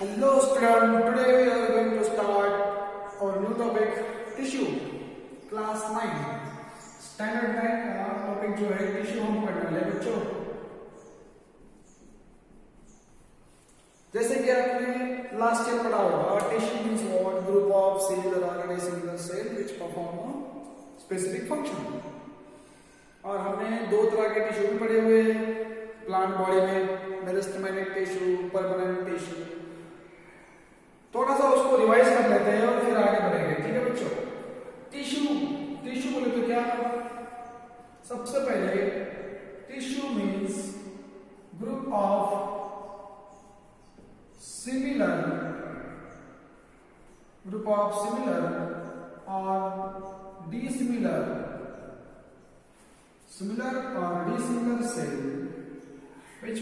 Hello student, today we are going to start our new topic tissue, class 9, standard 9 का topic जो है tissue हम पढ़ने वाले बच्चों। जैसे कि आपने लास्ट ईयर पढ़ा होगा, tissue means what, group of cell और organisation in the cell which perform a specific function. और हमने दो तरह के टिश्यू भी पढ़े हुए हैं प्लांट बॉडी में, मेरिस्टेमेटिक टिश्यू, परमानेंट टिश्यू। थोड़ा सा उसको रिवाइज कर लेते हैं और फिर आगे बढ़ेंगे, ठीक है बच्चों। टिश्यू टिश्यू बोले तो क्या, सबसे पहले tissue means group of similar और dissimilar cell which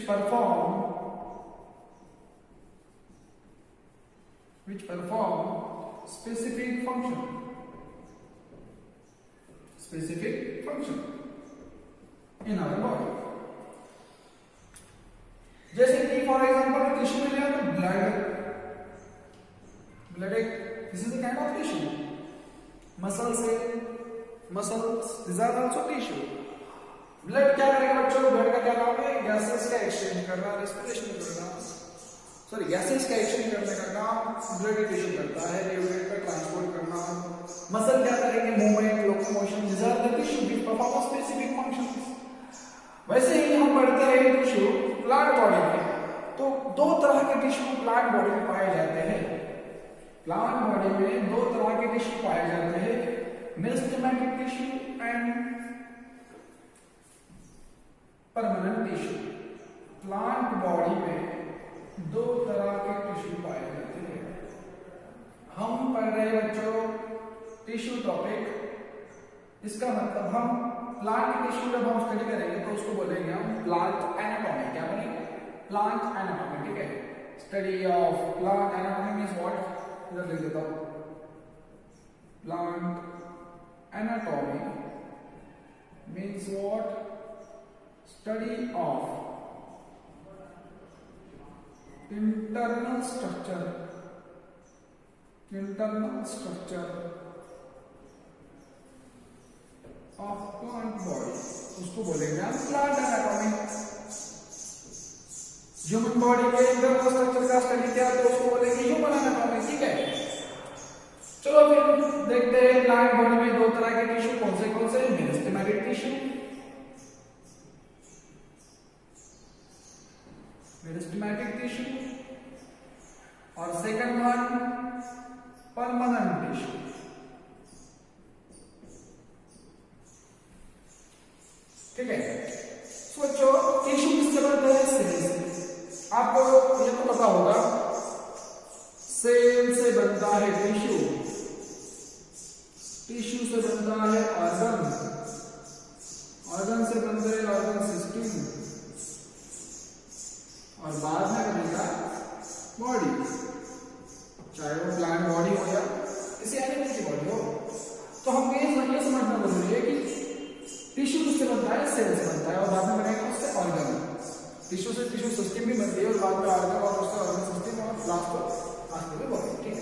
perform specific function in our body। जैसे कि फॉर एग्जांपल टिश्यू में लिया तो ब्लड एक this is a kind of tissue. Muscles this are also tissue. Blood क्या करेगा बच्चों, ब्लड का क्या काम है, गैसेस का एक्सचेंज करना, रेस्पिरेशन करना, गैसेस का एक्सचेंज करने का काम ब्लड टिश्यू करता है, न्यूट्रिएंट का ट्रांसपोर्ट करना। मसल क्या करेंगे, movement, locomotion, this are the tissue which perform specific functions. वैसे ही हम पढ़ते हैं टिश्यू प्लांट बॉडी में, तो दो तरह के टिश्यू प्लांट बॉडी में पाए जाते हैं। प्लांट बॉडी में दो तरह के टिश्यू पाए जाते हैं, meristematic tissue and permanent tissue. Plant body में दो तरह के टिश्यू पाए जाते हैं। हम पढ़ रहे हैं बच्चों टिश्यू टॉपिक, इसका मतलब हम प्लांट टिश्यू जब हम स्टडी करेंगे तो उसको बोलेंगे हम प्लांट एनाटॉमी। क्या बोलेंगे, प्लांट एनाटॉमी, ठीक है। Study of plant anatomy means what, इधर लिख देता हूं, plant anatomy means what, study of internal structure of plant body, उसको बोलेंगे हम प्लांट एनाटॉमी। ह्यूमन बॉडी के इंटरनल स्ट्रक्चर का स्टडी किया तो उसको बोलेंगे ह्यूमन एनाटॉमी, ठीक है। चलो फिर देखते हैं प्लांट बॉडी में दो तरह के टिश्यू कौन से, मेरिस्टेमेटिक टिश्यू, और सेकंड वन परमानेंट टिश्यू। ठीक है, सोचो टिश्यू किससे बनता है, सेल से। आपको ये तो पता होगा, सेल से बनता है टिश्यू से बनता है ऑर्गन से बनते हैं ऑर्गन सिस्टम, और बाद में बनेगा बॉडी, चाहे वो प्लांट बॉडी हो या किसी एनिमल की बॉडी हो। तो हम ये समझना जरूरी है कि टिश्यू किससे बनता है, सेल से बनता है, और बाद में बनेगा उससे ऑर्गन। टिश्यू से टिश्यू सिस्टम भी बनती है, और बाद में ऑर्गन, और उससे ऑर्गन सिस्टम, और लास्ट में बॉडी, ठीक है।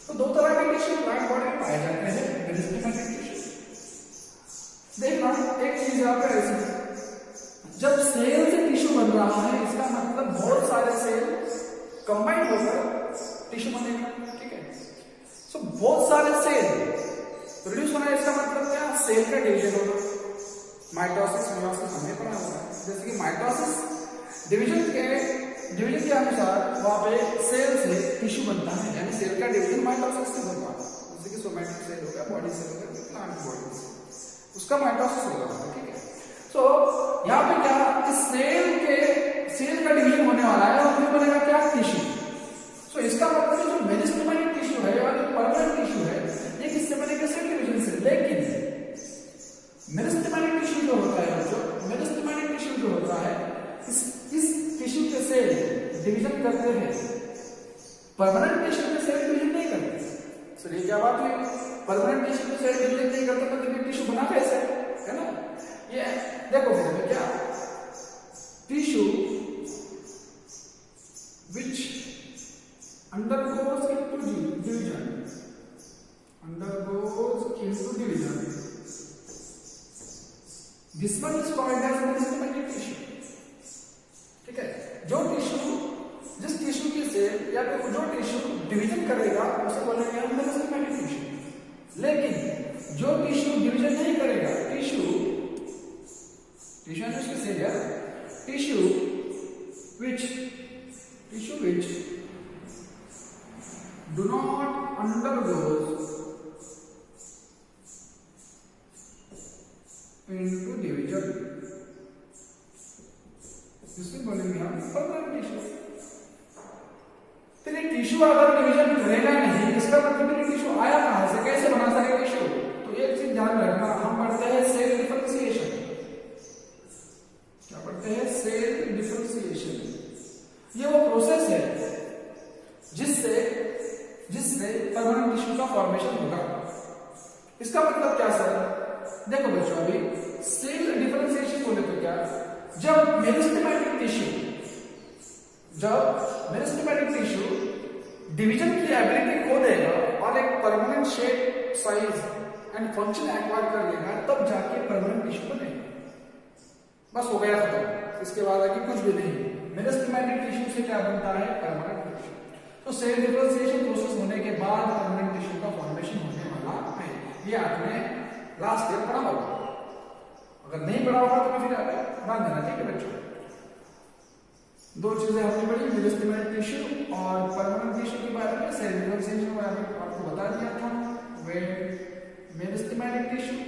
तो दो तरह के टिश्यू प्लांट बॉडी में पाए जाते हैं, मेरिस्टेमेटिक टिश्यू। देखना एक चीज यहाँ पे ऐसी, जब सेल से टिश्यू बन रहा है, इसका मतलब बहुत सारे सेल कंबाइन होकर टिश्यू बनेगा, ठीक है। सो बहुत सारे सेल प्रोड्यूस होना, इसका मतलब क्या, सेल का डिवीजन होगा। माइटोसिस, मेयोसिस हमने पढ़ा हुआ है। जैसे कि माइटोसिस डिवीजन के अनुसार वहां पे सेल से टिश्यू बनता है, यानी सेल का डिवीजन माइटोसिस से होगा। जैसे कि सोमैटिक सेल हो गया, बॉडी सेल हो गया, प्लांट बॉडी से उसका माइटोसिस होगा, ठीक है। सो यहाँ पे क्या, इस सेल का डिवीजन होने वाला है, और फिर बनेगा क्या, टिश्यू। सो इसका मतलब जो मेरिस्टेमेटिक टिश्यू है और परमानेंट टिश्यू है, ये किससे बनेगा, सेल डिवीजन से। लेकिन मेरिस्टेमेटिक टिश्यू जो होता है बच्चों, मेरिस्टेमेटिक टिश्यू जो होता है, इस टिश्यू के सेल डिवीजन करते हैं, परमानेंट टिश्यू के सेल डिवीजन नहीं करते। सो ये क्या बात हुई, परमानेंट टिश्यू के सेल डिवीजन नहीं करते, मतलब टिश्यू बना कैसे, है ना। ये देखो फिर क्या, tissue which division, undergoes into division. This one is called as meristematic tissue. ठीक है, जो टिश्यू जिस टिश्यू की सेल या फिर जो टिश्यू डिवीजन करेगा उसे बोलेंगे हम मेरिस्टेमेटिक टिश्यू। लेकिन जो टिश्यू डिवीजन नहीं करेगा, टिश्यू की सेल है, tissue which do not undergoes into division, इसमें बोलेंगे हम परमानेंट टिश्यू। फिर टिश्यू अगर डिवीजन करेगा नहीं, इसका मतलब टिश्यू आया कहां से, कैसे बना सके टिश्यू? तो एक चीज ध्यान रखना, हम पढ़ते हैं सेल डिफरेंशिएशन। क्या पढ़ते हैं? Cell differentiation. ये वो प्रोसेस है जिससे परमानेंट टिश्यू का फॉर्मेशन होगा। इसका मतलब क्या सर? देखो बच्चों, अभी सेल डिफरेंशिएशन बोले तो क्या, जब मेरिस्टेमेटिक टिश्यू डिवीजन की एबिलिटी खो देगा और एक permanent shape, size and function acquire कर लेगा, तब जाके परमानेंट टिश्यू बनेगा। बस हो गया खत्म, इसके बाद आगे कुछ भी नहीं। मेरिस्टेमेटिक टिश्यू से क्या बनता है? Permanent tissue. तो सेल डिफरेंशिएशन प्रोसेस होने के बाद परमानेंट टिश्यू का फॉर्मेशन होने वाला है। ये आपने लास्ट ईयर पढ़ा होगा, अगर नहीं पढ़ा होगा तो फिर ध्यान देना, ठीक है बच्चों। दो चीजें हमने पढ़ी, मेरिस्टेमेटिक टिश्यू और परमानेंट टिश्यू के बारे में। सेल डिफरेंशिएशन में आपको बता दिया था, when meristematic tissue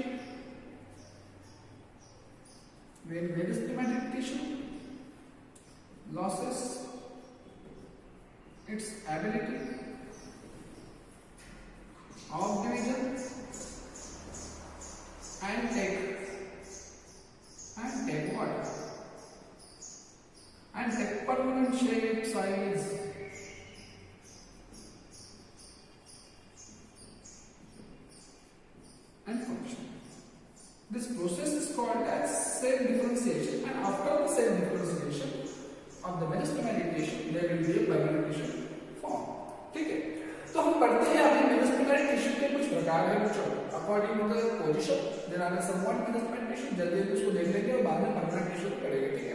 loses its ability of division and take what? And take permanent shape, size and function. This process is called as cell differentiation, and after the cell differentiation of the meristematic tissue, there will be a permanent tissue form. ठीक है, तो हम पढ़ते हैं अभी meristematic tissue के कुछ प्रकार हैं बच्चों, according to the position. Then आगे समव्हाट मेरिस्टेमेटिक टिश्यू, जल्दी उसको देख लेंगे और बाद में परमानेंट टिश्यू पढ़ेंगे, ठीक है।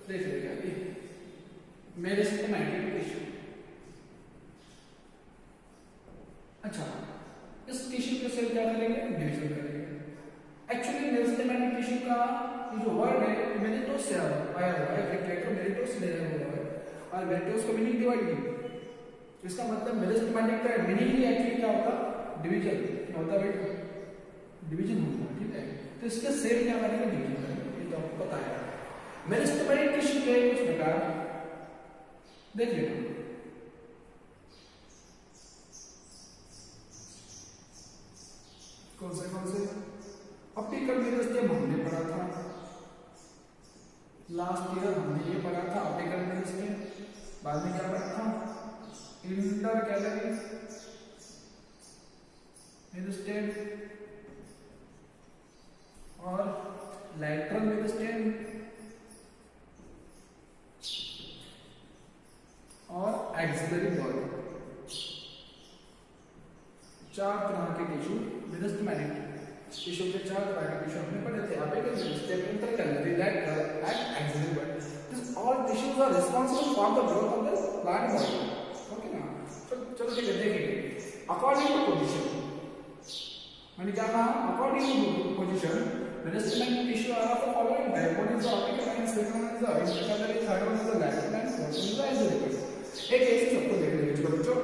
देख लेंगे अभी मेरिस्टेमेटिक टिश्यू। अच्छा, इस टिश्यू के सेल क्या करेंगे? डिवीजन करेंगे। एक्चुअली मेरिस्टेमेटिक टिश्यू का जो वर्ड है मेरिटोस से आया हुआ है, लेटर मेरिटोस से लिया हुआ है, और मेरिटोस का मीनिंग डिवाइडिंग। इसका मतलब मेरिस्टेमेटिक का मीनिंग ही एक्चुअली क्या होता? डिवीजन। क्या होता है? डिवीजन होता है, ठीक है। तो इसके सेल क्या करेंगे? डिवीजन करेंगे, ये तो आपको पता है। मेरिस्टेमेटिक टिश्यू के कुछ प्रकार देख लेते हैं। कौन से? ऑप्टिकल मेरिस्टेम हमने पढ़ा था लास्ट ईयर, हमने ये पढ़ा था ऑप्टिकल मेरिस्टेम। बाद में क्या पढ़ा था? इंटरकैलरी मेरिस्टेम और लैटरल मेरिस्टेम और एक्सिलरी बॉडी। चार तरह के टिश्यू, मेरिस्टेमेटिक टिश्यू के चार तरह के टिश्यू हमने पढ़े थे। Apical meristem, intercalary, lateral and axillary body. This all tissues are responsible for the growth of the plant body. Okay ना? चलो ठीक है, देखेंगे। अकॉर्डिंग टू पोजीशन, मैंने क्या कहा? According to position meristematic tissue are of the following type. One is optical and second one is intercalary, third one is lateral and fourth one is axillary body. एक एक सबको देख लेंगे बच्चों।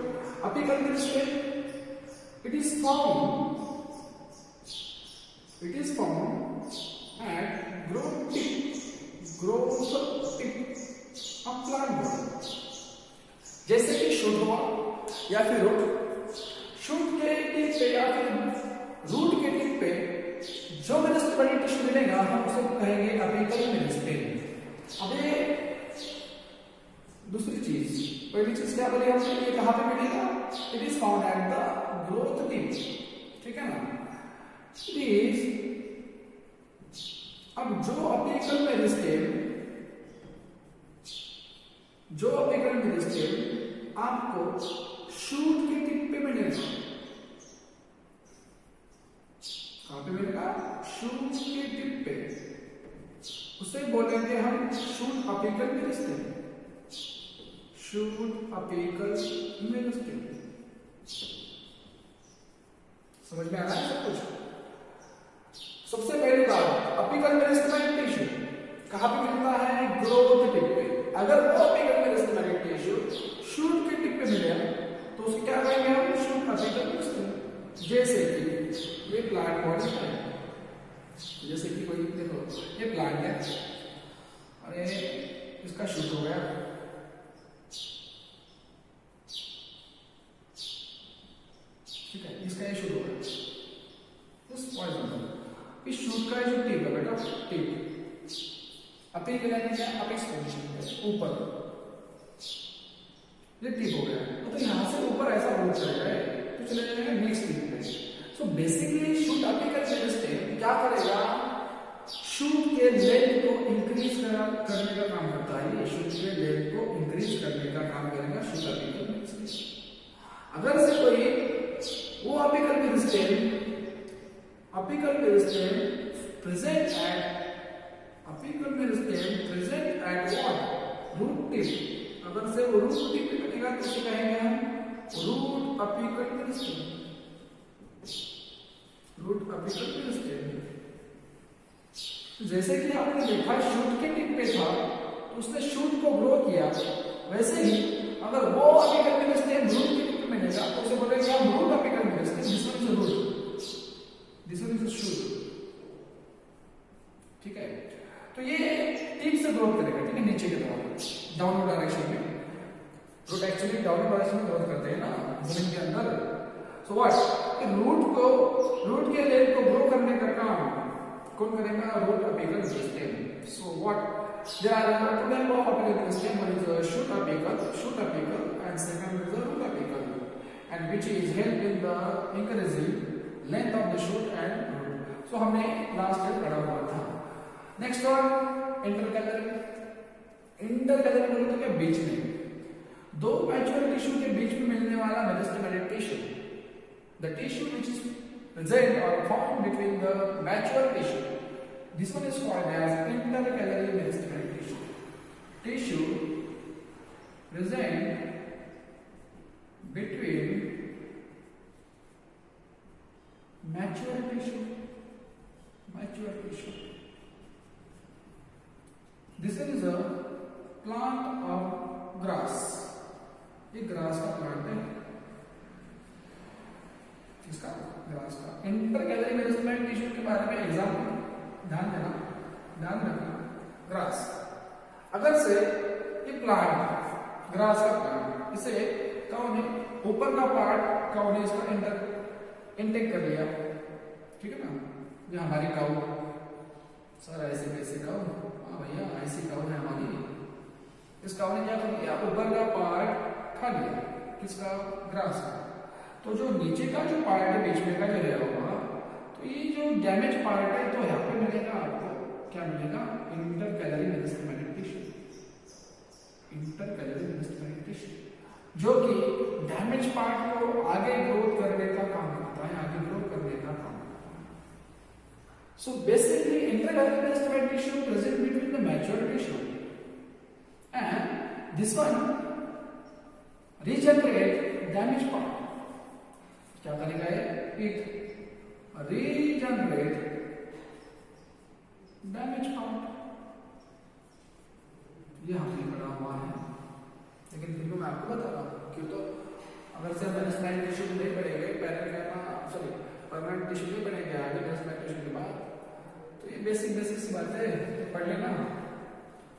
Apical meristem, it is found at growth tip of plant body। जैसे कि shoot हुआ या फिर रूट, शूट के टिप पे या फिर रूट के टिप पे जो मेरिस्टेमेटिक टिश्यू मिलेगा हम उसे कहेंगे अपिकल मेरिस्टेम। अब दूसरी चीज, पहली चीज क्या बोली हमने, ये कहां पे मिलेगा, it is found at the growth tip, ठीक है ना। प्लीज अब जो अपिकल मेरिस्टेम आपको शूट के टिप पे मिलेगा, कहां पे मिलेगा, शूट के टिप पे, उसे बोलेंगे हम shoot apical meristem, shoot apical meristem. समझ में आ रहा है सब कुछ। सबसे पहली बात, अपिकल मेरिस्टेमेटिक टिश्यू कहां पे मिलता है, ग्रोथ टिप पे। अगर वो अपिकल मेरिस्टेमेटिक टिश्यू शूट के टिप पे मिले तो उसको क्या कहेंगे हम, शूट अपिकल मेरिस्टेम। जैसे कि ये प्लांट बॉडी है, जैसे कि कोई देखो ये प्लांट है और ये इसका शूट हो गया, ठीक है, इसका ये शूट हो गया, इस शूट का जो टिप है बेटा, टिप अपिकल यानी क्या, अपेक्स पोजीशन है ऊपर, ये टिप हो गया तो यहां से ऊपर ऐसा रूट चलेगा तो चले जाएगा नेक्स्ट टिप पे। So basically shoot apical meristem क्या करेगा, शूट के लेंथ को इंक्रीज करने का काम करता है, ये शूट के लेंथ को इंक्रीज करने का काम करेगा शूट अपिकल मेरिस्टेम। अगर से कोई वो apical meristem present at what, root tip, अगर से वो रूट टिप पे मिलेगा तो उसे कहेंगे हम root apical meristem, root apical meristem. जैसे कि आपने देखा शूट के टिप पे था तो उसने शूट को ग्रो किया, वैसे ही अगर वो अपिकल मेरिस्टेम रूट के टिप पे मिलेगा तो उसे बोलेंगे हम root apical meristem, this one is a root, this one is a shoot, ठीक है। तो ये टिप से ग्रोथ करेगा, ठीक है, नीचे की तरफ डाउनवर्ड डायरेक्शन में, रूट एक्चुअली डाउनवर्ड डायरेक्शन में ग्रोथ करते हैं ना जमीन के अंदर। सो व्हाट, रूट के लेंथ को ग्रो करने का काम कौन करेगा, root apical meristem. So what, there are two type of apical meristem, one is shoot apical and second is root apical, and which is help in the increasing length of the shoot and root. So हमने last year पढ़ा हुआ था। Next one intercalary. Intercalary बोले तो क्या, बीच में दो mature tissue के बीच में मिलने वाला meristematic tissue, the tissue which is present or found between the mature tissue, this one is called as intercalary meristematic tissue. Tissue present between mature tissue. This one is a plant of grass. ये grass का plant है, किसका, grass का। Intercalary meristematic tissue के बारे में example ध्यान रखना, ग्रास। अगर से ये प्लांट, ग्रास का प्लांट, इसे काउ ने ऊपर का पार्ट काउ ने इसका इंटेक कर लिया, ठीक है ना, ये हमारी काउ, सर ऐसे काउ, हाँ भैया ऐसी काउ है हमारी। इस काउ ने क्या कर लिया, ऊपर का पार्ट खा लिया, किसका, ग्रास का। तो जो नीचे का जो पार्ट है, बीच में का जो रहा होगा, तो ये जो डैमेज पार्ट है तो यहाँ पे मिलेगा आपको, क्या मिलेगा, intercalary meristematic tissue, intercalary meristematic tissue, जो कि डैमेज पार्ट को आगे ग्रोथ करने का काम करता है, आगे ग्रो करने का काम करता है। So basically intercalary meristematic tissue present between the mature tissue and this one regenerate damage part. क्या करेगा, इट रीजनरेट डैमेज पार्ट। ये हमने पढ़ा हुआ है, लेकिन फिर भी मैं आपको बता रहा हूं, क्यों, तो अगर से मेरिस्टेमेटिक टिश्यू नहीं पढ़ेंगे, परमानेंट टिश्यू नहीं पढ़ेंगे आगे मेरिस्टेमेटिक टिश्यू के बाद, तो ये बेसिक सी बातें पढ़ लेना।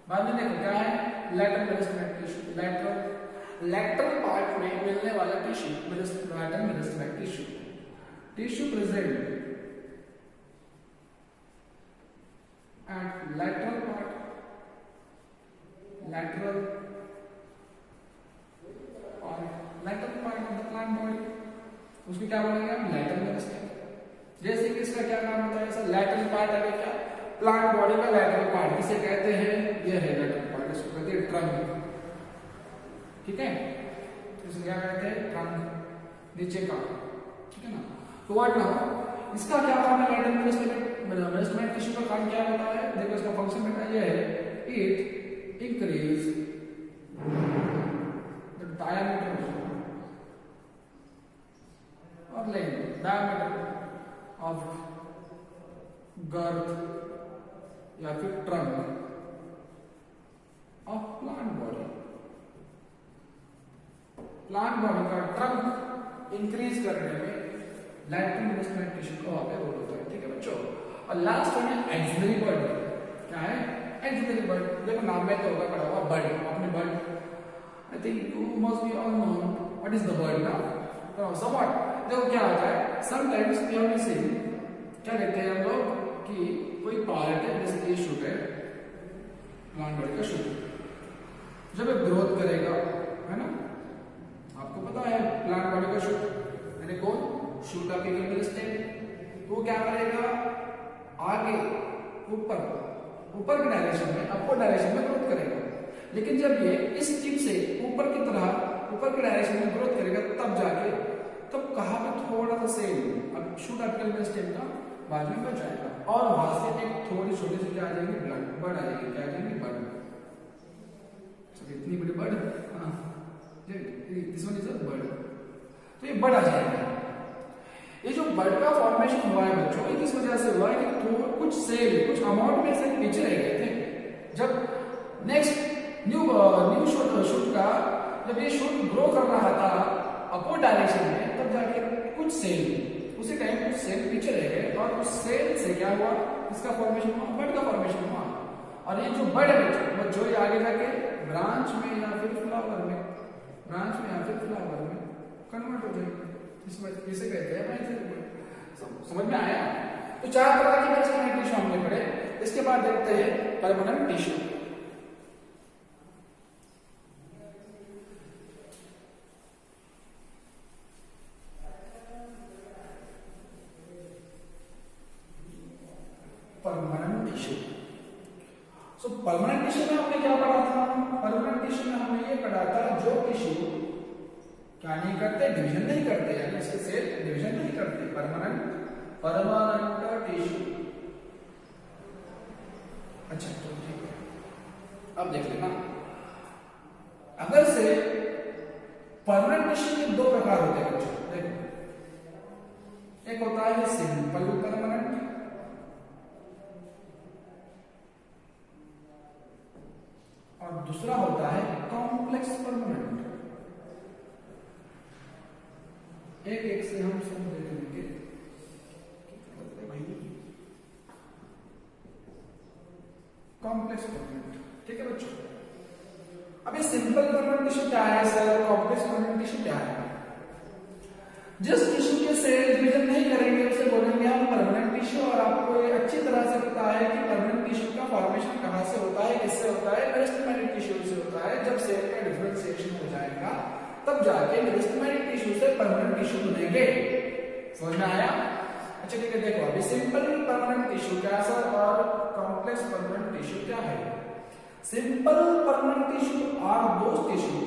बाद में देखो क्या है, lateral meristematic tissue, lateral part में मिलने वाला tissue, lateral meristematic tissue present at lateral part, lateral उसको क्या बोलेंगे हम, लैटरल मेरिस्टेम। जैसे कि इसका क्या नाम होता है, ऐसा लैटरल पार्ट है क्या, प्लांट बॉडी का लैटरल पार्ट किसे कहते हैं, ये है लैटरल पार्ट, इसको कहते हैं ट्रंक, ठीक है, इसे क्या कहते हैं, ट्रंक, नीचे का, ठीक है ना। तो व्हाट नाउ, इसका क्या काम है, लैटरल मेरिस्टेम टिश्यू का काम क्या होता है, देखो इसका फंक्शन बेटा ये है, इट इंक्रीज द डायमीटर और लेंथ, डायमीटर ऑफ गर्थ या फिर trunk of plant body. Plant body का ट्रंक इंक्रीज करने में लैटरल मेरिस्टेम टिश्यू का वहां पे रोल होता है, ठीक है बच्चों। और लास्ट वन है एक्सिलरी बर्ड, क्या है, एक्सिलरी बर्ड, देखो नाम में तो होगा पड़ा हुआ बर्ड, आपने bird, I think you must be all known what is the bird ना, तो समवॉट देखो क्या होता है, समटाइम्स वी हैव सीन, क्या कहते हैं हम लोग कि कोई पार्ट है, जैसे ये शूट है, प्लांट बॉडी का शूट, जब ये ग्रोथ करेगा, है ना, आपको पता है प्लांट बॉडी का शूट यानी कौन, शूट अपिकल मेरिस्टेम, वो क्या करेगा, आगे ऊपर ऊपर के डायरेक्शन में, अपवर्ड डायरेक्शन में ग्रोथ करेगा। लेकिन जब ये इस टिप से ऊपर की तरह ऊपर के डायरेक्शन में ग्रोथ करेगा, तब जाके तब कहाँ पे थोड़ा सा सेल अब शूट अपिकल मेरिस्टेम का बाद में बच जाएगा, और वहां से एक थोड़ी छोटी सी क्या आ जाएगी, बर्ड आ जाएगी, क्या आ जाएगी, बर्ड, इतनी बड़ी बर्ड, हाँ this one is a bird, तो ये बर्ड आ जाएगा। ये जो बर्ड का फॉर्मेशन हुआ है बच्चों, ये किस वजह से हुआ है कि कुछ सेल, कुछ अमाउंट में से पीछे रह गए थे, जब नेक्स्ट न्यू शूट का जब ये शूट ग्रो कर रहा था अपवर्ड डायरेक्शन में, तब जाके कुछ सेल, उसी टाइम कुछ सेल पीछे रह गए, और उस सेल से क्या हुआ, इसका फॉर्मेशन हुआ, बर्ड का फॉर्मेशन हुआ। और ये जो बर्ड है बच्चों, ये आगे जाके ब्रांच में या फिर फ्लावर में, ब्रांच में या फिर फ्लावर में कन्वर्ट हो जाएगी, इसमें किसे कहते हैं, समझ में आया। तो चार प्रकार के मेरिस्टेम टिश्यू हमने पढ़े, इसके बाद देखते हैं परमानेंट टिश्यू। परमानेंट टिश्यू, सो परमानेंट टिश्यू में हमने क्या पढ़ा था, परमानेंट टिश्यू में हमने ये पढ़ा था जो टिश्यू क्या नहीं करते, डिवीजन नहीं करते, यानी इसके सेल डिवीजन नहीं करते, परमानेंट टिश्यू। अच्छा तो ठीक है, अब देख लेना, अगर से परमानेंट टिश्यू के दो प्रकार होते हैं बच्चों, देखो एक होता है सिंपल परमानेंट, और दूसरा होता है कॉम्प्लेक्स परमानेंट। एक एक से हम सब देख लेंगे, कॉम्प्लेक्स परमानेंट, ठीक है बच्चों। अभी सिंपल परमानेंट टिश्यू क्या है सर, कॉम्प्लेक्स परमानेंट टिश्यू क्या है, जिस टिश्यू के सेल डिवीजन नहीं करेंगे उसे बोलेंगे हम परमानेंट टिश्यू। और आपको ये अच्छी तरह से पता है कि परमानेंट टिश्यू का फॉर्मेशन कहां से होता है, किससे होता है, मेरिस्टेमेटिक टिश्यू से होता है। जब सेल का डिफरेंशिएशन हो जाएगा तब जाके मेरिस्टेमेटिक टिश्यू से परमानेंट टिश्यू बनेंगे, समझ में आया। अच्छा ठीक है, देखो अभी सिंपल परमानेंट टिश्यू क्या सर, और कॉम्प्लेक्स परमानेंट टिश्यू क्या है। Simple permanent tissue are those tissue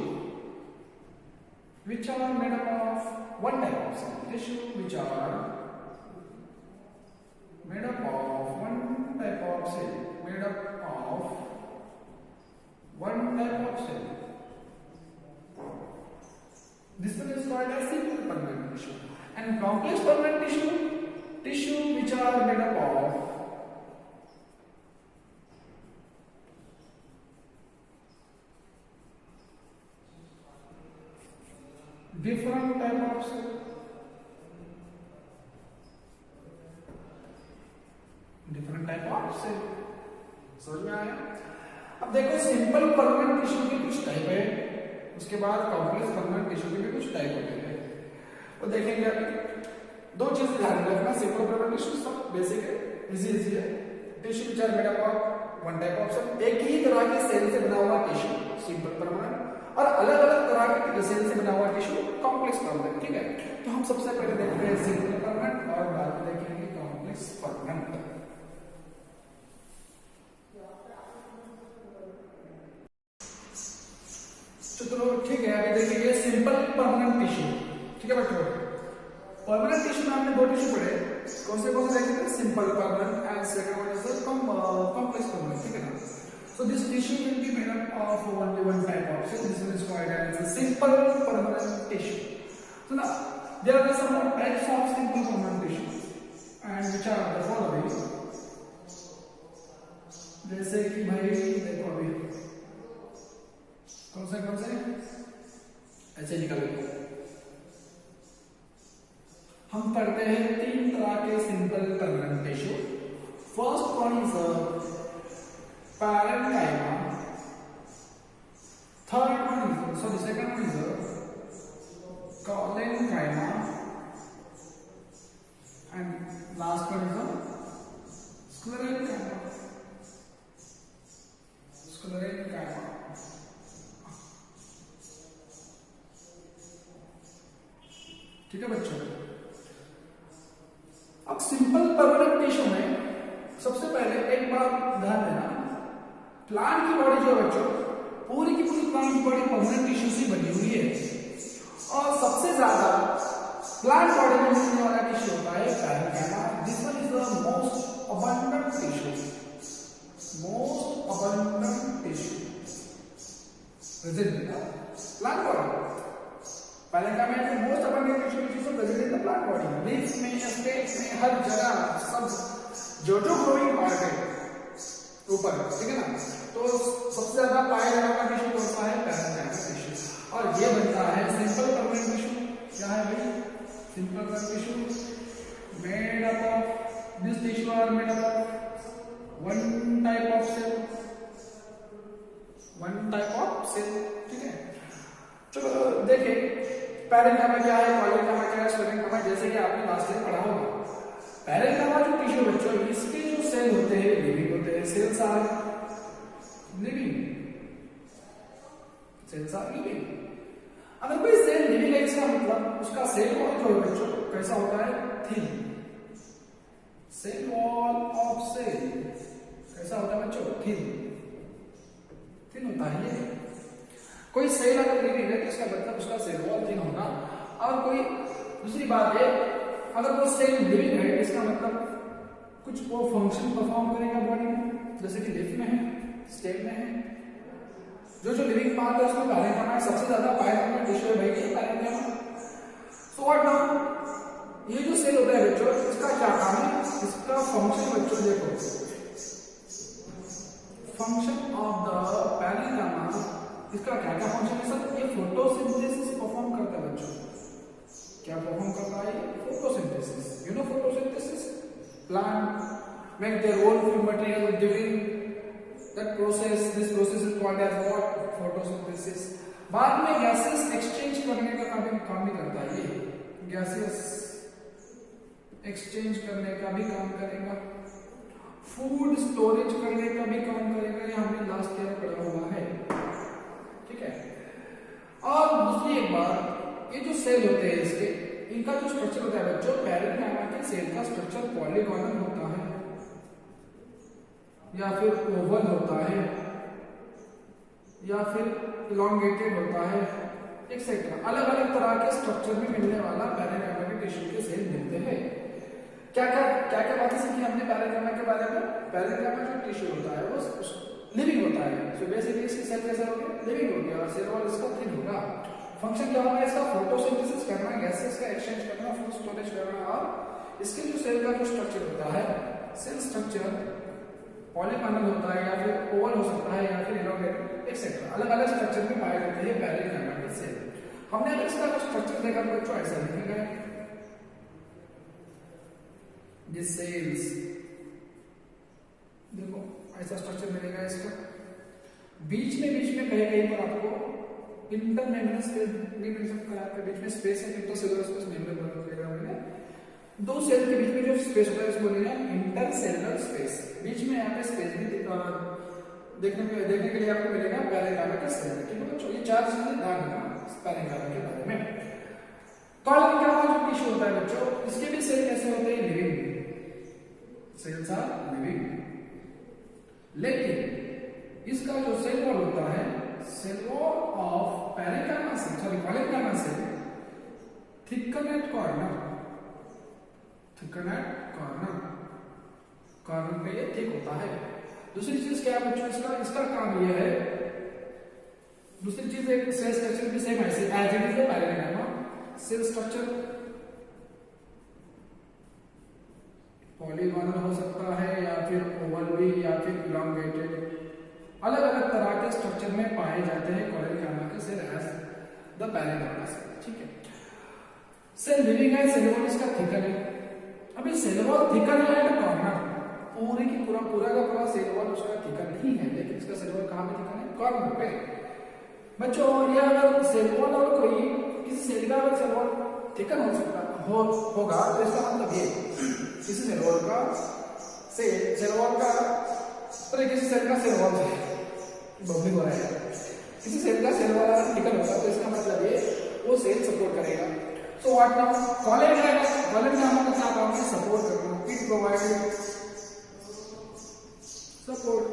which are made up of one type of cell tissue, which are made up of one type of cell, made up of one type of cell. This one is called as simple permanent tissue, and complex permanent tissue which are made up of different type of cell, different type of cell, समझ में आया। अब देखो simple permanent tissue के कुछ type है, उसके बाद कॉम्प्लेक्स परमानेंट टिश्यू के भी कुछ टाइप होते हैं, वो देखेंगे। अभी दो चीजें ध्यान रखना, सिंपल परमानेंट टिश्यू सब बेसिक है, इजी है। Tissue which are made up of one type of cell, एक ही तरह के सेल से बना हुआ टिश्यू सिंपल परमानेंट, और अलग अलग तरह के सेल से बना हुआ टिश्यू कॉम्प्लेक्स परमानेंट, ठीक है। तो हम हम सबसे पहले देखते हैं सिंपल परमानेंट और बाद में देखेंगे कॉम्प्लेक्स परमानेंट। चलो ठीक है, अभी देखिए सिंपल परमानेंट टिश्यू। ठीक है बच्चों, परमानेंट टिश्यू में हमने दो टिश्यू पढ़े, कौन से देखेंगे, simple permanent and second one is the complex permanent. ठीक है ना, so this tissue will be made up of only one type of cell. This one is called as a simple permanent tissue. So now there are some more types of simple permanent tissue and which are the following. जैसे कि भाई देखो अभी कौन से ऐसे निकालेंगे। हम पढ़ते हैं तीन तरह के simple permanent tissue. First one is parenchyma, third one is, sorry, second one is collenchyma, and last one is sclerenchyma. ठीक है बच्चों, अब सिंपल परमानेंट टिश्यू में सबसे पहले एक बात ध्यान देना, प्लांट की बॉडी जो बच्चों पूरी की पूरी प्लांट की बॉडी परमानेंट टिश्यू से बनी हुई है और सबसे ज्यादा प्लांट बॉडी में मिलने वाला टिश्यू होता है parenchyma. This one is the most abundant tissue present in the plant body. Parenchyma is the most abundant tissue which is present in the plant body. Leaves में, स्टेम्स में, हर जगह सब जो ग्रोइंग पार्ट है ऊपर, ठीक है ना, तो सबसे ज्यादा पाया जाने वाला टिश्यू कौन सा है, पैरेंकाइमा टिश्यू, और ये बनता है सिंपल परमानेंट टिश्यू। क्या है भाई, simple permanent tissue made up of this tissue are made up of one type of cell, ठीक है। चलो देखिए पैरेंकाइमा क्या है, कॉलेंकाइमा क्या है, स्क्लेरेंकाइमा, जैसे कि आपने लास्ट टाइम पढ़ा होगा। पैरेंकाइमा जो टिश्यू बच्चों, इसके जो सेल होते हैं लिविंग होते हैं, सेल्स आर लिविंग। अगर कोई सेल लिविंग है इसका मतलब उसका सेल वॉल जो है बच्चों कैसा होता है, thin. Cell wall of cell कैसा होता है बच्चों, थिन होता है ये। कोई सेल अगर लिविंग है तो इसका मतलब उसका सेल वॉल थिन होगा। और कोई दूसरी बात है, अगर वो सेल लिविंग है इसका मतलब कुछ वो फंक्शन परफॉर्म करेगा बॉडी में, जैसे कि लिफ्ट में है, स्टेम में है। जो लिविंग पार्ट है उसमें पैरेंकाइमा सबसे ज्यादा पाया जाने वाला टिश्यू है भाई ये पैरेंकाइमा। सो व्हाट नाउ, ये जो सेल होता है बच्चों इसका क्या काम है, इसका फंक्शन बच्चों देखो, फंक्शन ऑफ द पैरेंकाइमा, इसका क्या क्या फंक्शन है सर, ये फोटोसिंथेसिस परफॉर्म करता है बच्चों। क्या परफॉर्म करता है, photosynthesis. You know photosynthesis, plant make their own food material during that process. This process is called as what, photosynthesis. बाद में गैसेस एक्सचेंज करने का काम भी करता है ये, गैसेस एक्सचेंज करने का भी काम करेगा, फूड स्टोरेज करने का भी काम करेगा, ये हमने लास्ट ईयर पढ़ा हुआ है, ठीक है। और दूसरी एक बात, ये जो सेल होते हैं इसके, इनका जो स्ट्रक्चर होता है बच्चों, पैरेंकाइमा के सेल का स्ट्रक्चर पॉलीगोनल होता है या फिर ओवल होता है या फिर इलॉन्गेटेड होता है, एक्सेट्रा। अलग अलग तरह के स्ट्रक्चर में मिलने वाला पैरेंकाइमा के टिश्यू के सेल मिलते हैं। क्या बातें सीखी हमने पैरेंकाइमा के बारे में। पैरेंकाइमा जो टिश्यू होता है वो लिविंग होता है, सो बेसिकली इसके सेल कैसे होंगे, लिविंग होंगे, और सेल वॉल इसका थिन होगा। फंक्शन क्या होगा इसका, फोटोसिंथेसिस करना, गैसेस का एक्सचेंज करना, फूड स्टोरेज करना, और इसके जो सेल का जो स्ट्रक्चर होता है, सेल स्ट्रक्चर पॉलीगोनल होता है या फिर ओवल हो सकता है या फिर इलॉन्गेटेड, एक्सेट्रा। अलग अलग स्ट्रक्चर में पाए जाते हैं पैरेंकाइमा के सेल। हमने अगर इसका स्ट्रक्चर देखा तो बच्चों ऐसा लिखेंगे, दिस सेल्स, देखो ऐसा स्ट्रक्चर मिलेगा इसका। बीच में कहीं पर आपको इंटरमेम्ब्रेनस स्पेस नहीं मिल सकता है, आपके बीच में स्पेस है, इंटरसेलुलर स्पेस मेम्ब्रेन बनेगा मैंने, दो सेल के बीच में जो स्पेस होता है उसको बोलेंगे इंटरसेलुलर स्पेस। बीच में यहाँ पे स्पेस भी देखने के लिए आपको मिलेगा पैरेंकाइमा के सेल, ठीक है बच्चों। ये चार चीजें ध्यान रखना पैरेंकाइमा के बारे में। कॉलन कैमा जो टिश्यू होता है बच्चों, इसके भी सेल कैसे होते हैं? Living cells are living. लेकिन इसका जो सेल वॉल होता है, cell wall of parenchyma cell, sorry collenchyma cell, thicken at corner, thicken at corner, corner पे ये थिक होता है। दूसरी चीज क्या है बच्चों, इसका काम ये है, दूसरी चीज एक सेल स्ट्रक्चर भी सेम ऐसे as it is the parenchyma cell structure polygonal हो सकता है या फिर ओवल भी या फिर इलॉन्गेटेड, अलग अलग तरह के स्ट्रक्चर में पाए जाते हैं कॉलेनकाइमा के cell as the parenchyma cell. ठीक है, सेल लिविंग है, सेल वॉल इसका थिकन है। अभी सेल वॉल थिकन है एट कॉर्नर, पूरे की पूरा का पूरा सेल वॉल उसका थिकन नहीं है, लेकिन इसका सेल वॉल कहां पे थिकन है? कॉर्नर पे। बच्चों ये अगर सेल वॉल और कोई किसी सेल का अगर सेल वॉल थिकन हो सकता होगा तो इसका मतलब ये किसी सेल वॉल का सेल वॉल का किसी सेल का सेल वॉल बबलिंग हो रहा है, किसी सेल का सेल वॉल अगर थिकन होगा तो इसका मतलब ये वो सेल सपोर्ट करेगा। सो व्हाट नाउ कॉलेनकाइमा का काम है सपोर्ट करना। It provide support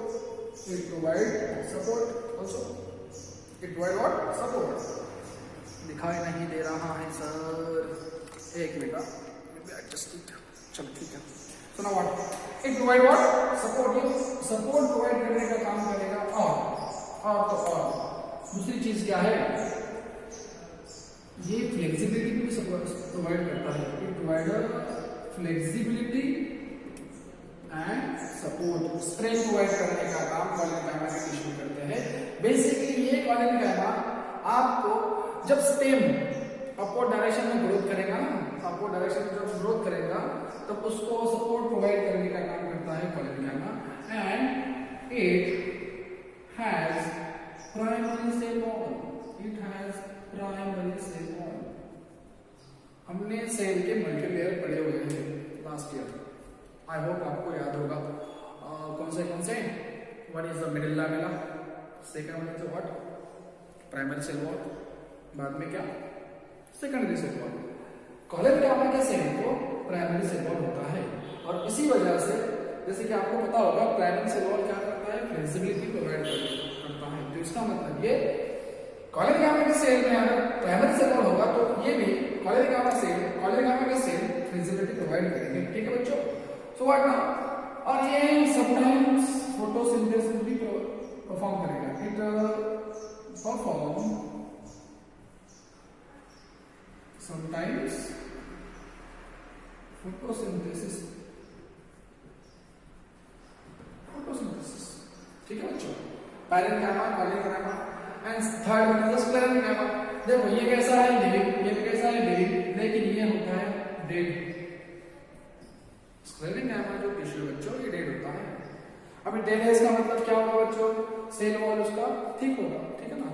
also it provide what support। दिखाई नहीं दे रहा है सर, एक मिनट एडजस्ट इट, चलो ठीक है। So now what it provide what support, ये सपोर्ट प्रोवाइड करने का काम करेगा। और दूसरी चीज क्या है, ये फ्लेक्सिबिलिटी भी प्रोवाइड करता है। It provide flexibility and support, strength provide करने का काम कॉलेनकाइमा के टिश्यू करते हैं। बेसिकली ये कॉलेनकाइमा आपको जब स्टेम अपवर्ड डायरेक्शन में ग्रोथ करेगा ना, अपवर्ड डायरेक्शन में जब ग्रोथ करेगा तब उसको सपोर्ट प्रोवाइड करने का काम करता है collenchyma. And it has primary cell wall, it has primary cell wall. हमने सेल के मल्टीलेयर पढ़े हुए हैं लास्ट ईयर, आई होप आपको याद होगा। कौन से one is the middle lamella, second one is what primary cell wall, बाद में क्या सेकेंडरी सेल वॉल। कॉलेनकाइमा के सेल को प्राइमरी सेल वॉल होता है और इसी वजह से जैसे कि आपको पता होगा प्राइमरी सेल वॉल क्या करता है, फ्लेक्सिबिलिटी प्रोवाइड करता है। तो इसका मतलब ये कॉलेनकाइमा के सेल में अगर प्राइमरी सेल वॉल होगा तो ये भी कॉलेनकाइमा के सेल फ्लेक्सिबिलिटी प्रोवाइड करेंगे। ठीक है बच्चों, सो व्हाट नाउ, और ये समटाइम्स फोटोसिंथेसिस भी परफॉर्म करेगा। It perform sometimes photosynthesis. ठीक है बच्चों, parenchyma, collenchyma and third one is sclerenchyma. देखो ये कैसा है लिविंग, ये कैसा है लिविंग, लेकिन ये होता है डेड। स्क्लेरेनकाइमा जो टिश्यू बच्चों ये डेड होता है। अभी डेड है इसका मतलब क्या होगा बच्चों, सेल वॉल उसका थिक होगा। ठीक है ना,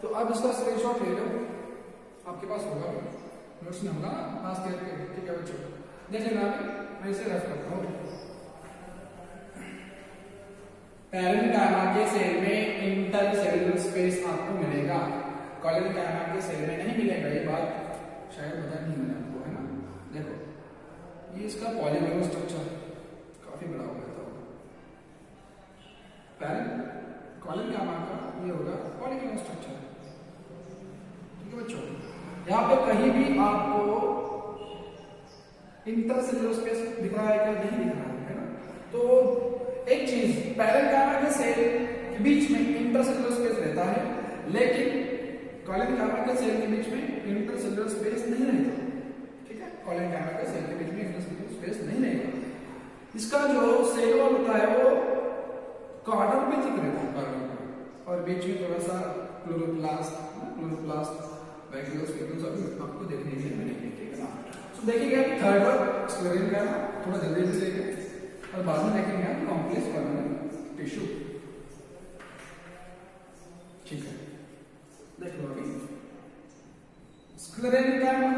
तो अब इसका स्क्रीनशॉट ले लो, आपके पास होगा नोट्स में होगा लास्ट ईयर के। ठीक है बच्चों, देख लेना, मैं इसे रेफ करता हूँ। पैरेंकाइमा के सेल में इंटरसेलुलर स्पेस आपको मिलेगा, कॉलेनकाइमा के सेल में नहीं मिलेगा। ये बात शायद पता नहीं मैंने आपको, है ना। देखो ये इसका पॉलीगोनल स्ट्रक्चर काफी बड़ा हो गया था। कॉलेनकाइमा का ये होगा पॉलीगोनल स्ट्रक्चर। ठीक है बच्चों, यहाँ पे कहीं भी आपको इंटरसेलुलर स्पेस दिख रहा है क्या, नहीं दिख रहा है ना। तो एक चीज, पैरेंकाइमा के सेल के बीच में इंटरसेलुलर स्पेस रहता है, लेकिन कॉलेनकाइमा के सेल के बीच में इंटरसेलुलर स्पेस नहीं रहता। ठीक है, कॉलेनकाइमा के सेल के बीच में इंटरसेलुलर स्पेस नहीं रहेगा। इसका जो सेल वॉल होता है वो कॉर्नर पे थिक रहता है, कॉर्नर पे, और बीच में थोड़ा सा क्लोरोप्लास्ट वैक्यूलस स्पेकुलस अभी आपको देखने के लिए मिलेंगे। ठीक है ना, तो देखिएगा कि थर्ड वन स्क्लेरेनकाइमा थोड़ा जल्दी से देखेंगे और बाद में देखेंगे हम कॉम्प्लेक्स परमानेंट टिश्यू। ठीक है, देख लो अभी स्क्लेरेनकाइमा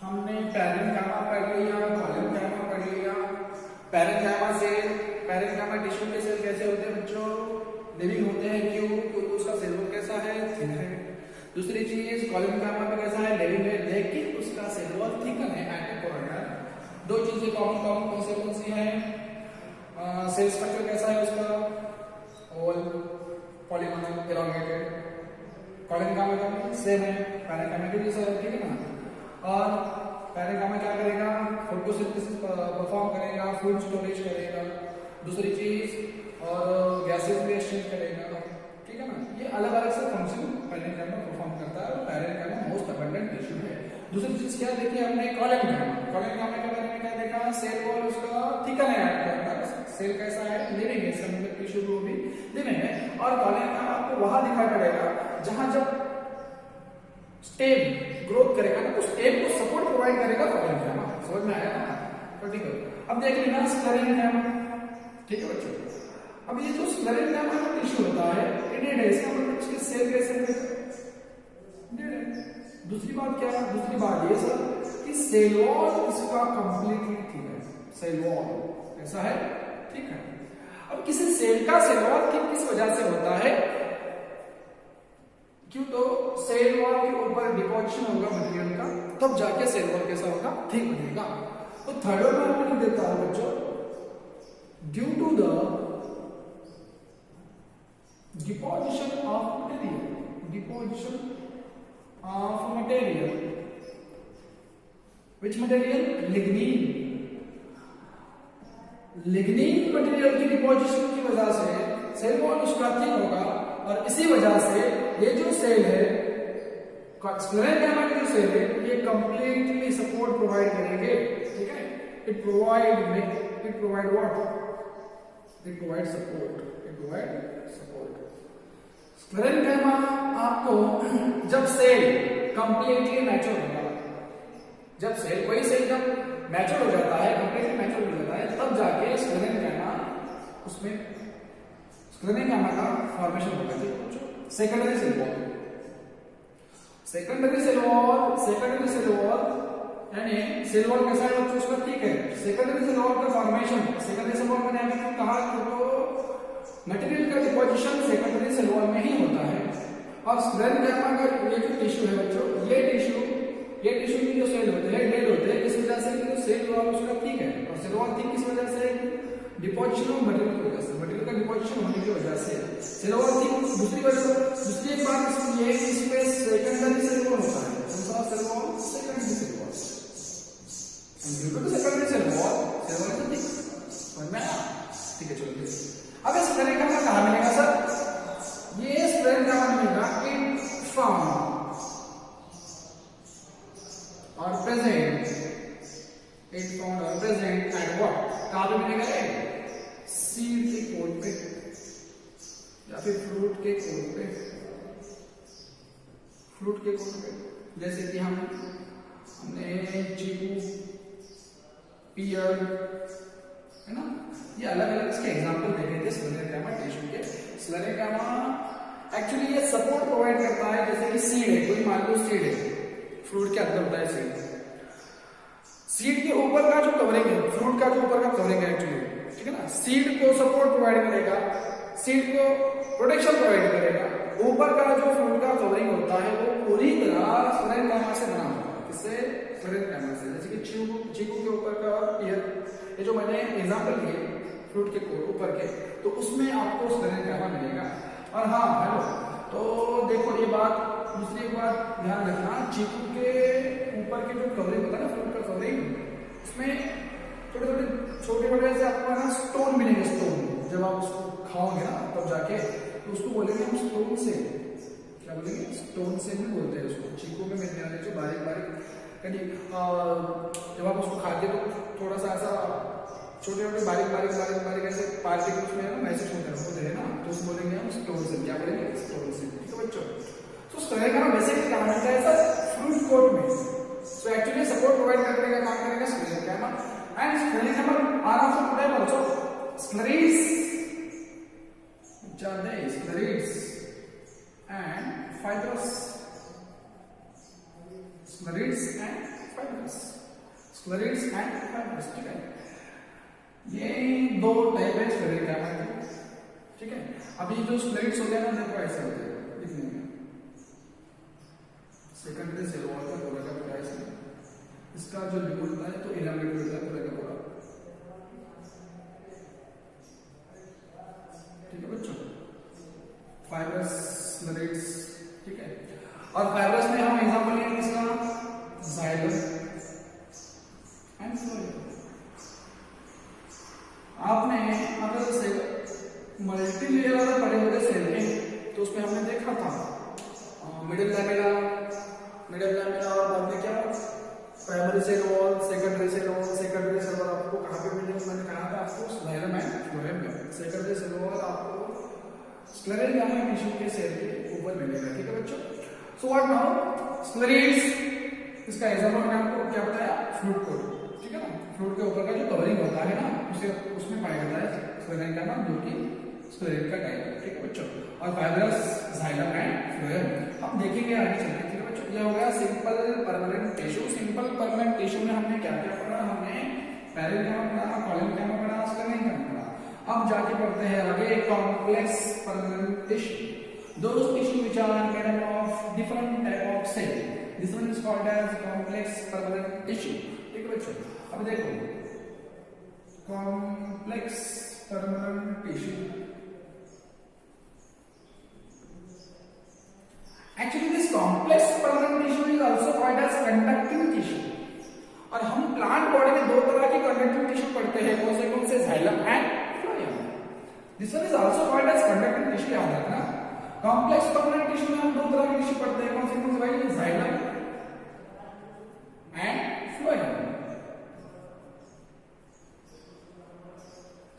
हमने पैरेंकाइमा पढ़ लिया, कॉलेनकाइमा पढ़ लिया। पैरेंकाइमा टिश्यू के सेल कैसे होते हैं बच्चों, लिविंग होते हैं। क्यों? क्योंकि उसका सेल वॉल कैसा है, थिन है। दूसरी चीज कॉलम गामा पे कैसा है, लिविंग है, लेकिन उसका सेल वॉल थिकन है एट द कॉर्नर। दो चीजें कॉमन कौन सी है, सेल स्ट्रक्चर कैसा है उसका, Oval polygonal elongated. Column gamma का सेम है, पैरेंकाइमा के जैसा है, ठीक है ना। और पैरेंकाइमा क्या करेगा, फोटोसिंथेसिस परफॉर्म करेगा, फूड स्टोरेज करेगा, दूसरी चीज और गैसेस भी एक्सचेंज करेगा, ठीक है ना। ये अलग अलग से फंक्शन पैरेंकाइमा परफॉर्म करता है और पैरेंकाइमा मोस्ट अबंडेंट टिश्यू है। दूसरी चीज क्या देखिए हमने, कॉलम गामा के बारे में क्या देखा, सेल वॉल उसका थिकन है, सेल कैसा है, लिविंग है, इसका मतलब टिश्यू को भी लिविंग है। और कॉलम गामा आपको वहां दिखाई पड़ेगा जहां जब स्टेम ग्रोथ करेगा ना, तो स्टेम को सपोर्ट प्रोवाइड करेगा कॉलम गामा। समझ में आया ना, तो ठीक है। अब देख लेना स्क्लेरेन गामा, ठीक है बच्चों। अब ये जो स्क्लेरेन गामा का टिश्यू होता है इडेड है, इसका मतलब इसके सेल कैसे है। दूसरी बात क्या है, दूसरी बात ये सर कि सेल वॉल इसका कंप्लीटली ठीक है, सेल वॉल ऐसा है, ठीक है। अब किसी सेल का सेल वॉल किस वजह से होता है, क्यों, तो सेल वॉल के ऊपर डिपोजिशन होगा मटेरियल का, तब जाके सेल वॉल कैसा होगा, ठीक बनेगा। तो थर्ड में मैं देता हूं बच्चों, due to the deposition of material, which material, lignin material की डिपोजिशन की वजह से सेल वॉल उसका थिक होगा, और इसी वजह से ये जो सेल है, स्क्लेरेन गामा के जो सेल है, ये कंप्लीटली सपोर्ट प्रोवाइड करेंगे, ठीक है। It provide support. Sclerenchyma आपको जब सेल कंप्लीटली मैच्योर होगा, जब सेल कोई सेल जब मैच्योर हो जाता है, कंप्लीटली मैच्योर हो जाता है, तब जाके स्क्लेरेन गामा उसमें स्क्लेरेन गामा का फॉर्मेशन होगा, ठीक है। सेकेंडरी सेल वॉल यानी सेल वॉल कैसा है बच्चों, उसका ठीक है। सेकेंडरी सेल वॉल का फॉर्मेशन, सेकेंडरी सेल वॉल मैंने अभी क्यों कहा, तो मटेरियल का डिपोजिशन सेकेंडरी सेल वॉल में ही होता है। और स्क्लेरेन गामा का ये जो टिश्यू है बच्चों, ये टिश्यू की जो सेल होते हैं डेड होते हैं, किस वजह से, कि सेल वॉल उसका ठीक है। और सेल वॉल ठीक किस वजह से, डिपोजिशन ऑफ मटेरियल की वजह से, मटेरियल का डिपोजिशन होने की वजह से सेल वॉल ठीक। दूसरी एक बात इसमें ये है कि इसमें सेकेंडरी सेल वॉल होता है, कौन सा cell wall, secondary cell wall, and due to secondary cell wall तो ठीक, समझ में आया, ठीक है। चलो अब स्क्लेरेन गामा कहां मिलेगा सर, ये स्क्लेरेन गामा मिलेगा इन फाउंड और प्रेजेंट एट व्हाट, कहां पे मिलेगा, सीड के कोट पे या फिर फ्रूट के कोट पे, जैसे कि हमने चीकू, पियर, है ना, ये अलग अलग इसके एग्जांपल देखे थे स्क्लेरेन गामा टिश्यू के। स्क्लेरेन गामा एक्चुअली ये सपोर्ट प्रोवाइड करता है, जैसे कि सीड है, कोई मान लो सीड है, फ्रूट के अंदर होता है सीड के ऊपर का जो कवरिंग है, फ्रूट का जो ऊपर का कवरिंग है एक्चुअली, ठीक है ना, सीड को सपोर्ट प्रोवाइड करेगा, सीड को प्रोटेक्शन प्रोवाइड करेगा। ऊपर का जो फ्रूट का कवरिंग होता है वो पूरी तरह स्क्लेरेन गामा से बना होता है, किससे, स्क्लेरेन गामा से। जैसे कि चीकू के ऊपर का और पियर, ये जो मैंने एग्जांपल दिए फ्रूट के ऊपर के, तो उसमें आपको स्क्लेरेन गामा मिलेगा। और हाँ हेलो, तो देखो ये बात, दूसरी बात ध्यान रखना, चीकू के ऊपर के जो कवरिंग होता है ना, फ्रूट का कवरिंग, उसमें छोटे से आपको ना स्टोन मिलेंगे, स्टोन, जब आप उसको खाओगे ना तब जाके, तो उसको बोलेंगे हम स्टोन से, क्या बोलेंगे, स्टोन से भी बोलते हैं उसको। चीकू में मिलने वाले जो बारीक जब आप उसको खाते तो थोड़ा सा ऐसा छोटे बारीक ऐसे पार्टिकल्स में ना मैसेज होते हैं ना, तो उसको बोलेंगे हम स्टोन से, क्या बोलेंगे, स्टोन से, ठीक है बच्चों। तो स्क्लेरेन गामा बेसिकली कहां मिलता है सर, फ्रूट कोट में। सो एक्चुअली सपोर्ट प्रोवाइड करने का काम करेगा sclerenchyma, and sclerenchyma are also provide also sclereids, sclereids and fibrous, ठीक है। ये दो टाइप है स्क्लेरेन गामा के, ठीक है। अभी जो स्क्लेरेट्स होते हैं ना, देखो ऐसे होते हैं दिखने में, सेकेंडरी सेल वॉल का पूरा का पूरा इसका जो लिक्विड होता है तो इलाबरेट होता है पूरा का पूरा। ठीक है बच्चों, फाइब्रस स्लरेट्स। ठीक है, और फाइब्रस में हम एग्जांपल लेंगे इसका जाइलम एंड फ्लोएम। आपने अगर से मल्टी लेयर वाला बड़े बड़े सेल है तो उसमें हमने देखा था मिडिल लैमेला और बाद में क्या primary cell wall, secondary cell wall. Secondary cell wall आपको कहां पे मिलेगा, मैंने कहा था आपको जाइलम एंड फ्लोएम में। सेकेंडरी सेल वॉल आपको स्क्लेरेंजियम टिश्यू के सेल के ऊपर मिलेगा। ठीक है बच्चों, सो व्हाट नाउ स्क्लेरेट्स, इसका एग्जांपल मैंने आपको क्या बताया, फ्लूइड कोट। ठीक है ना, फ्लूइड के ऊपर का जो कवरिंग होता है ना उसे उसमें पाया जाता है स्क्लेरेंजियम जो कि स्क्लेरेट का टाइप है। ठीक है बच्चों, और फाइब्रस जाइलम एंड फ्लोएम हम देखेंगे आगे चलकर। ठीक है बच्चों, ये हो गया simple permanent tissue. Simple permanent tissue में हमने क्या क्या पढ़ा, हमने पैरेन्काइमा पढ़ा, कॉलेनकाइमा पढ़ा, स्क्लेरेंजियम पढ़ा। अब जाके पढ़ते हैं आगे complex permanent tissue, those tissue which are made up of different type of cell. This one is called as complex permanent tissue. ठीक है बच्चों, अब देखो complex permanent tissue. Actually, this complex permanent tissue is also called as conducting tissue. और हम plant body में दो तरह की कंडक्टिंग टिश्यू पढ़ते हैं, कौन से xylem and phloem. This one is also called as conducting tissue, याद रखना। कॉम्प्लेक्स परमानेंट टिश्यू में हम दो तरह के टिश्यू पढ़ते हैं, कौन से भाई, xylem and phloem.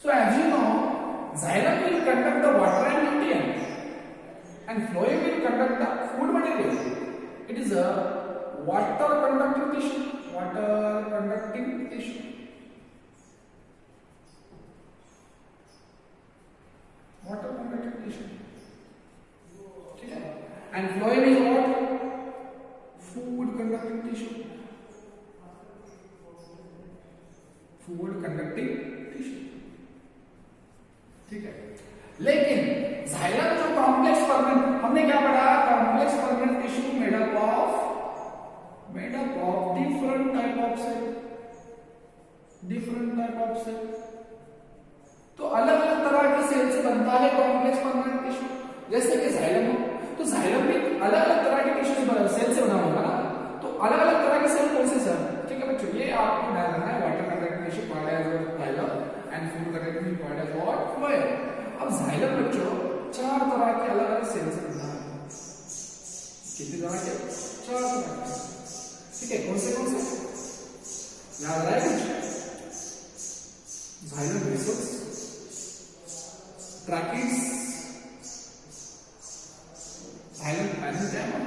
So as you know, xylem will conduct the water and nutrient and phloem will conduct the food material. It is a water conducting tissue. Water conducting tissue. Water conducting tissue. ठीक है, and phloem is what? Food conducting tissue. Food conducting tissue. ठीक है, लेकिन xylem जो complex permanent, हमने क्या पढ़ा, complex permanent tissue made up of different type of cell, different type of cell। तो अलग अलग तरह के सेल से बनता है कॉम्प्लेक्स परमानेंट टिश्यू। जैसे कि जाइलम हो तो जाइलम भी अलग अलग तरह के टिश्यू सेल से बना होगा ना, तो अलग अलग तरह के सेल कौन से सर। ठीक है बच्चों, ये आपको ध्यान रखना है, water conducting tissue called as xylem and food conducting tissue called as what, phloem. अब जाइलम बच्चों चार तरह के अलग अलग सेल से बनता है। कितनी तरह के, चार तरह के। ठीक है, कौन से याद रहा है कुछ, xylem vessels, tracheids, xylem parenchyma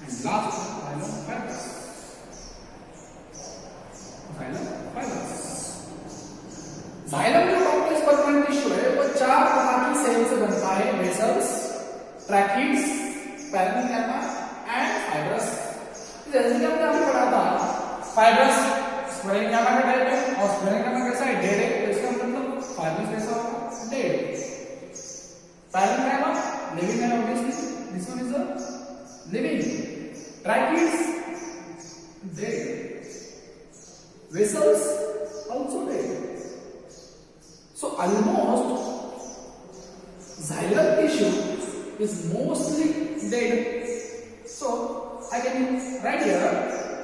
and last xylem fibrous. Xylem जो कॉम्प्लेक्स परमानेंट टिश्यू है वो चार तरह की सेल से बनता है, vessels, tracheids, parenchyma and fibrous. जैसे कि हमने अभी पढ़ा था, फाइब्रस पैरेन्काइमा का टाइप है और पैरेन्काइमा कैसा है, डेड है, तो इसका मतलब फाइब्रस कैसा होगा, डेड। पैरेन्काइमा लिविंग है obviously, this one is a living. Tracheids dead, vessels also dead. So almost xylem tissue is mostly dead. So I can write here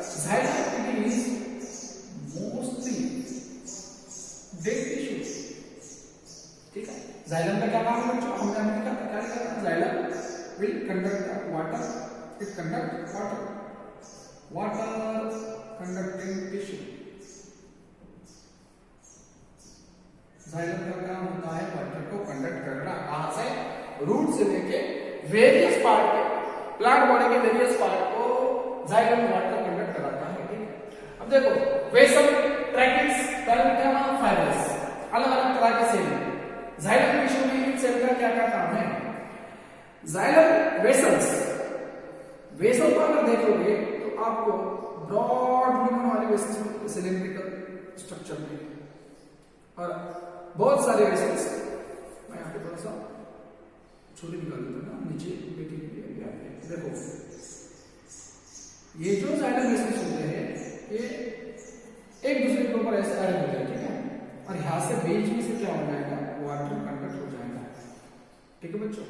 xylem is mostly dead tissue. ठीक है, xylem का क्या काम है बच्चों, हमने क्या करना है, xylem will conduct water, it conduct water conducting tissue। Xylem का काम होता है वाटर को कंडक्ट करना, कहां से, रूट से लेके वेरियस पार्ट के, प्लांट बॉडी के वेरियस पार्ट को जाइलम वाटर कंडक्ट कराता है। ठीक है, अब देखो वेसल, ट्रैकिड्स, पैरेन्काइमा, फाइब्रस, अलग अलग तरह के सेल। जाइलम टिश्यू में इन सेल का क्या क्या काम है, जाइलम वेसल्स, वेसल को अगर देखोगे तो आपको ब्रॉड लूमन वाले वेसल्स में सिलिंड्रिकल स्ट्रक्चर में और बहुत सारे वेसल्स, मैं यहाँ पे थोड़ा सा छोटी निकाल देता हूँ ना, नीचे बेटी देखो, ये जो जाइलम वेसल्स होते हैं ये एक दूसरे के ऊपर ऐसे अरेंज होते हैं, ठीक है, और यहाँ से बीच में से क्या हो जाएगा, वाटर कंडक्ट हो जाएगा, ठीक है बच्चों।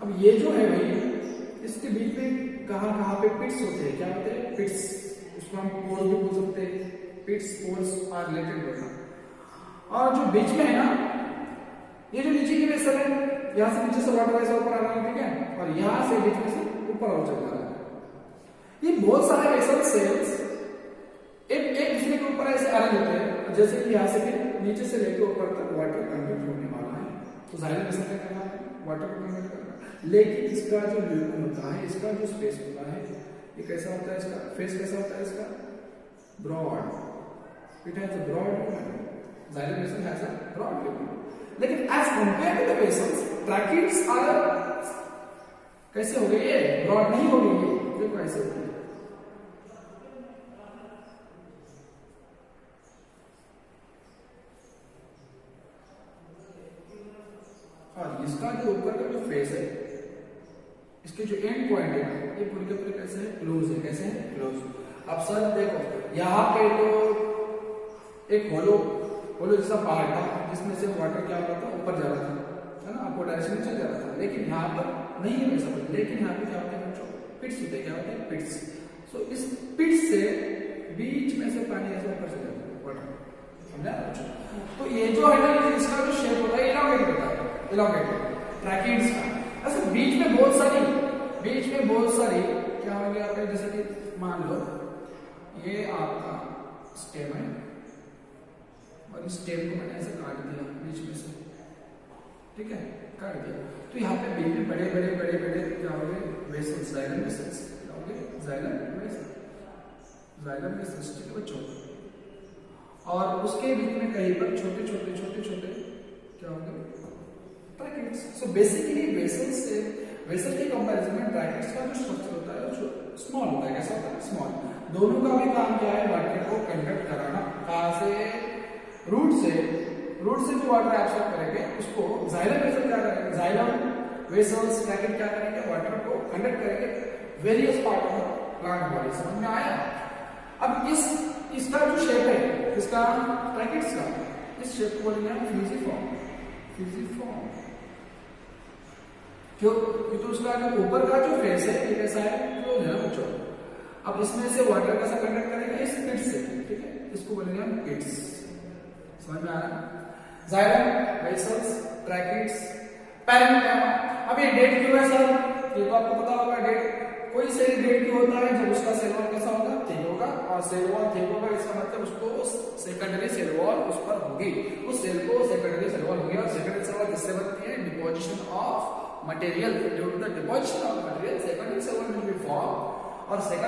अब ये जो है भाई, इसके बीच में कहाँ पे पिट्स होते हैं, क्या होते हैं, पिट्स, उसको हम पोर्स भी बोल सकते हैं, पिट्स पोर्स आर रिलेटेड होता। और जो बीच में है ना, ये जो नीचे की वेसल है, यहाँ से नीचे से वाटर ऐसा ऊपर आ रहा है, ठीक है, और यहाँ से बीच में से ऊपर और चल रहा है। ये बहुत सारे वेसल सेल्स एक दूसरे के ऊपर ऐसे अरेंज होते हैं, जैसे कि यहाँ से भी नीचे से लेकर ऊपर तक वाटर कंडक्ट होने वाला है, तो जाहिर वेसल क्या करना है, वाटर को कंडक्ट करना। लेकिन इसका जो ल्यूमेन होता है, इसका जो स्पेस होता है, ये कैसा होता है, इसका फेस कैसा होता है, इसका broad, it has a broad lumen, जाहिर vessel has a broad lumen. लेकिन as compare to the vessels, tracheids are कैसे हो गई, ये ब्रॉड नहीं हो गई, देखो ऐसे होती है। और इसका जो ऊपर का जो फेस है, इसके जो एंड पॉइंट है, ये पूरे के पूरे कैसे है, क्लोज है, कैसे है, क्लोज। अब सर देखो, यहाँ पे तो एक होलो जैसा पार्ट था, जिसमें से वाटर क्या हो रहा था, ऊपर जा रहा था, है ना, आपको डायरेक्शन में चल जा रहा था, लेकिन यहाँ पर नहीं है वैसा कुछ। लेकिन यहाँ पे क्या होता है बच्चों, पिट्स होते हैं, क्या होते हैं, पिट्स। सो इस पिट्स से बीच में से पानी ऐसा ऊपर से जाता है, वाटर, समझा बच्चों। तो ये जो है ना, इसका जो शेप होता है, इलांगेट होता है, इलांगेट ट्रैकिड्स का। ऐसे बीच में बहुत सारी क्या हो गया आपका, जैसे कि मान लो ये आपका स्टेम है, और इस स्टेम को मैंने ऐसे काट दिया बीच में से, ठीक है, काट दिया, तो यहाँ पे बीच में बड़े क्या हो गए, वेसल्स, जाइलम वेसल्स, क्या हो गए, जाइलम वेसल्स, ठीक है बच्चों। और उसके बीच में कहीं पर छोटे क्या हो गए, ट्रैकिड्स। सो बेसिकली वेसल के कंपैरिजन में ट्रैकिड्स का जो स्ट्रक्चर होता है वो स्मॉल होता है, कैसा होता है, स्मॉल। दोनों का भी काम क्या है, वाटर को कंडक्ट कराना, कहाँ से, रूट से जो वाटर एब्सॉर्ब करेंगे उसको जाइलम वेसल क्या करेंगे, जाइलम वेसल्स ट्रैकिड क्या करेंगे, वाटर को कंडक्ट करेंगे various part of plant body. समझ में आया। अब इसका जो शेप है, इसका ट्रैकिड्स का, इस शेप को बोलेंगे हम फ्यूजिफॉर्म। क्यों, क्योंकि उसका जो ऊपर का जो फेस है ये कैसा है, क्लोज है ना बच्चों। अब इसमें से वाटर कैसा कंडक्ट करेंगे, इस पिट से, ठीक है, इसको बोलेंगे हम पिट्स। समझ में आ रहा है। Xylem vessels tracheids parenchyma. अब ये डेड क्यों है सर, ये तो आपको पता होगा, डेड कोई सेल डेड क्यों होता है, जब उसका सेल वॉल कैसा होगा, थिक होगा, और सेल वॉल थिक होगा, इसका मतलब उसको सेकेंडरी सेल वॉल उस पर होगी, उस सेल को सेकेंडरी सेल वॉल होगी। और सेकेंडरी सेल वॉल किससे बनती है, deposition of material, due to the deposition of material secondary cell wall will be form. और सेकंड